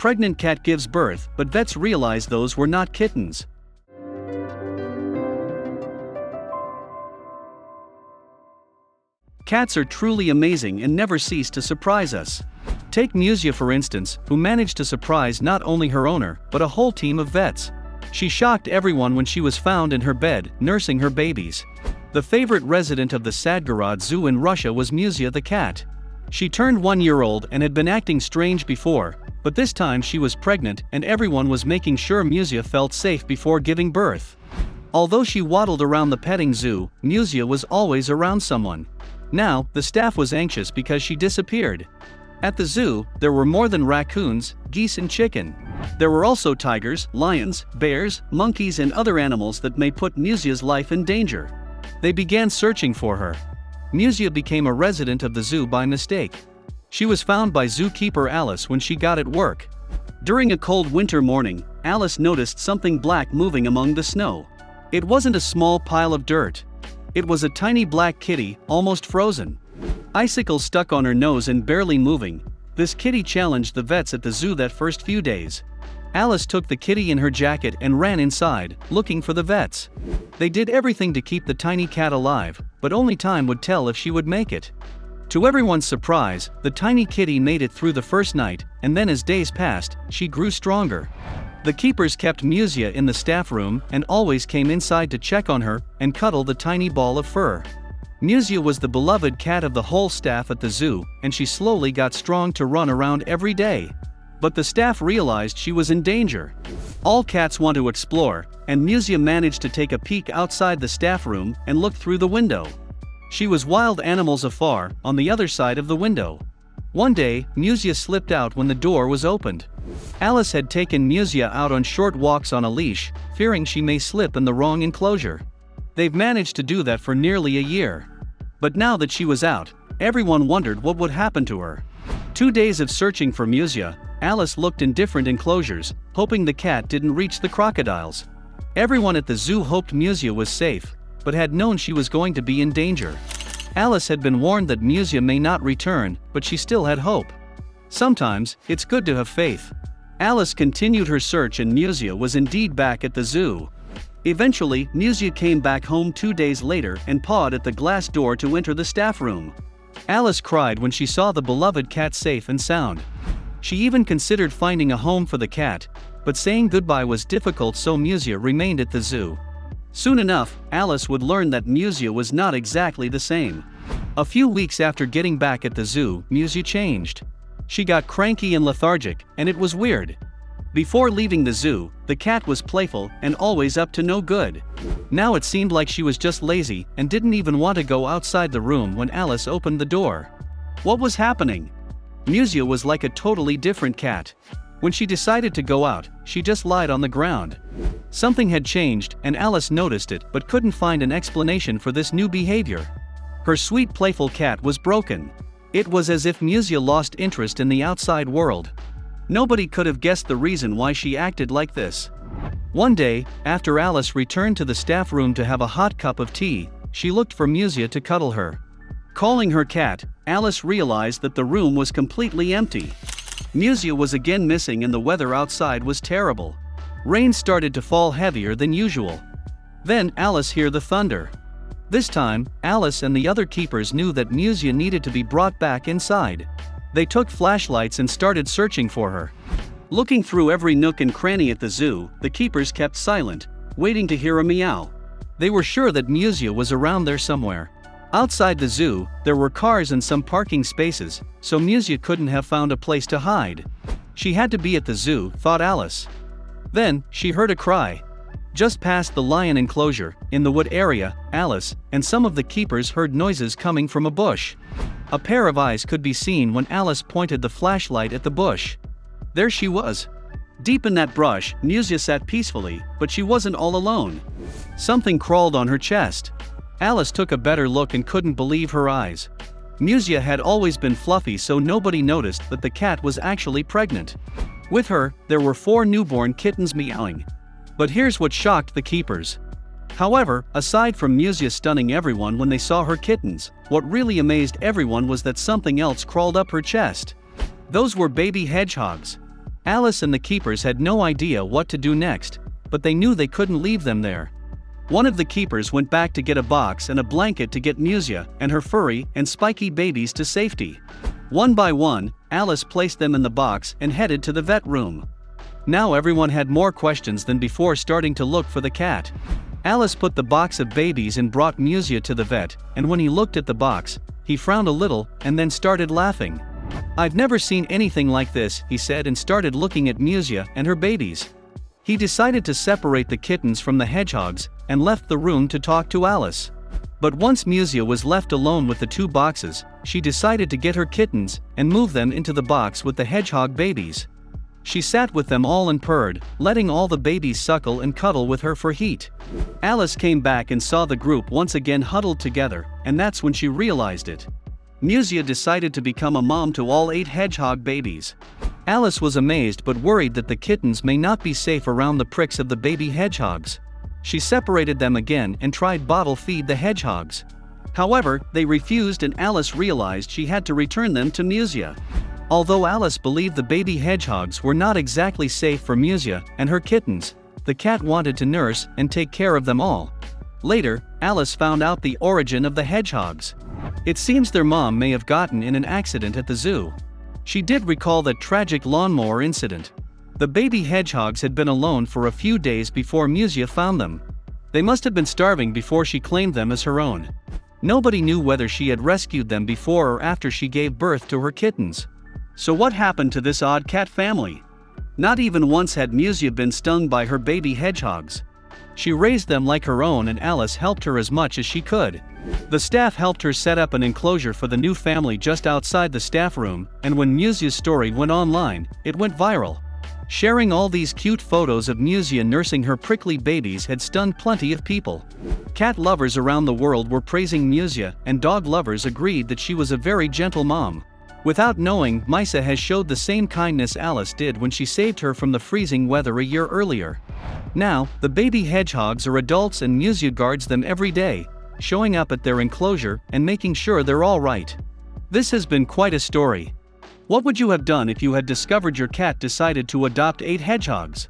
pregnant cat gives birth, but vets realize those were not kittens. Cats are truly amazing and never cease to surprise us. Take Musia for instance, who managed to surprise not only her owner, but a whole team of vets. She shocked everyone when she was found in her bed, nursing her babies. The favorite resident of the Sadgorod Zoo in Russia was Musia the cat. She turned 1 year old and had been acting strange before, but this time she was pregnant and everyone was making sure Musia felt safe before giving birth. Although she waddled around the petting zoo, Musia was always around someone. Now, the staff was anxious because she disappeared. At the zoo, there were more than raccoons, geese and chicken. There were also tigers, lions, bears, monkeys and other animals that may put Musia's life in danger. They began searching for her. Musia became a resident of the zoo by mistake. She was found by zookeeper Alice when she got at work. During a cold winter morning, Alice noticed something black moving among the snow. It wasn't a small pile of dirt. It was a tiny black kitty, almost frozen. Icicles stuck on her nose and barely moving. This kitty challenged the vets at the zoo that first few days. Alice took the kitty in her jacket and ran inside, looking for the vets. They did everything to keep the tiny cat alive, but only time would tell if she would make it. To everyone's surprise, the tiny kitty made it through the first night, and then as days passed, she grew stronger. The keepers kept Musia in the staff room and always came inside to check on her and cuddle the tiny ball of fur. Musia was the beloved cat of the whole staff at the zoo, and she slowly got strong to run around every day. But the staff realized she was in danger. All cats want to explore, and Musia managed to take a peek outside the staff room and look through the window. She was wild animals afar, on the other side of the window. One day, Musia slipped out when the door was opened. Alice had taken Musia out on short walks on a leash, fearing she may slip in the wrong enclosure. They've managed to do that for nearly a year. But now that she was out, everyone wondered what would happen to her. 2 days of searching for Musia, Alice looked in different enclosures, hoping the cat didn't reach the crocodiles. Everyone at the zoo hoped Musia was safe, but had known she was going to be in danger. Alice had been warned that Musia may not return, but she still had hope. Sometimes, it's good to have faith. Alice continued her search and Musia was indeed back at the zoo. Eventually, Musia came back home 2 days later and pawed at the glass door to enter the staff room. Alice cried when she saw the beloved cat safe and sound. She even considered finding a home for the cat, but saying goodbye was difficult, so Musia remained at the zoo. Soon enough, Alice would learn that Musia was not exactly the same. A few weeks after getting back at the zoo, Musia changed. She got cranky and lethargic, and it was weird. Before leaving the zoo, the cat was playful and always up to no good. Now it seemed like she was just lazy and didn't even want to go outside the room when Alice opened the door. What was happening? Musia was like a totally different cat. When she decided to go out, she just lied on the ground. Something had changed, and Alice noticed it but couldn't find an explanation for this new behavior. Her sweet playful cat was broken. It was as if Musia lost interest in the outside world. Nobody could have guessed the reason why she acted like this. One day, after Alice returned to the staff room to have a hot cup of tea, she looked for Musia to cuddle her. Calling her cat, Alice realized that the room was completely empty. Musia was again missing and the weather outside was terrible. Rain started to fall heavier than usual. Then Alice heard the thunder. This time, Alice and the other keepers knew that Musia needed to be brought back inside. They took flashlights and started searching for her. Looking through every nook and cranny at the zoo, the keepers kept silent, waiting to hear a meow. They were sure that Musia was around there somewhere. Outside the zoo, there were cars and some parking spaces, so Musia couldn't have found a place to hide. She had to be at the zoo, thought Alice. Then, she heard a cry. Just past the lion enclosure, in the wood area, Alice and some of the keepers heard noises coming from a bush. A pair of eyes could be seen when Alice pointed the flashlight at the bush. There she was. Deep in that brush, Musia sat peacefully, but she wasn't all alone. Something crawled on her chest. Alice took a better look and couldn't believe her eyes. Musia had always been fluffy, so nobody noticed that the cat was actually pregnant. With her, there were 4 newborn kittens meowing. But here's what shocked the keepers. However, aside from Musia stunning everyone when they saw her kittens, what really amazed everyone was that something else crawled up her chest. Those were baby hedgehogs. Alice and the keepers had no idea what to do next, but they knew they couldn't leave them there. One of the keepers went back to get a box and a blanket to get Musia and her furry and spiky babies to safety. One by one, Alice placed them in the box and headed to the vet room. Now everyone had more questions than before, starting to look for the cat. Alice put the box of babies and brought Musia to the vet, and when he looked at the box, he frowned a little and then started laughing. "I've never seen anything like this," he said, and started looking at Musia and her babies. He decided to separate the kittens from the hedgehogs and left the room to talk to Alice. But once Musia was left alone with the two boxes, she decided to get her kittens and move them into the box with the hedgehog babies. She sat with them all and purred, letting all the babies suckle and cuddle with her for heat. Alice came back and saw the group once again huddled together, and that's when she realized it. Musia decided to become a mom to all 8 hedgehog babies. Alice was amazed but worried that the kittens may not be safe around the pricks of the baby hedgehogs. She separated them again and tried bottle feed the hedgehogs. However, they refused, and Alice realized she had to return them to Musia. Although Alice believed the baby hedgehogs were not exactly safe for Musia and her kittens, the cat wanted to nurse and take care of them all. Later, Alice found out the origin of the hedgehogs. It seems their mom may have gotten in an accident at the zoo. She did recall that tragic lawnmower incident. The baby hedgehogs had been alone for a few days before Musia found them. They must have been starving before she claimed them as her own. Nobody knew whether she had rescued them before or after she gave birth to her kittens. So what happened to this odd cat family? Not even once had Musia been stung by her baby hedgehogs. She raised them like her own, and Alice helped her as much as she could. The staff helped her set up an enclosure for the new family just outside the staff room, and when Musia's story went online, it went viral. Sharing all these cute photos of Musia nursing her prickly babies had stunned plenty of people. Cat lovers around the world were praising Musia, and dog lovers agreed that she was a very gentle mom. Without knowing, Misa has showed the same kindness Alice did when she saved her from the freezing weather a year earlier. Now, the baby hedgehogs are adults and Musia guards them every day, showing up at their enclosure and making sure they're all right. This has been quite a story. What would you have done if you had discovered your cat decided to adopt 8 hedgehogs?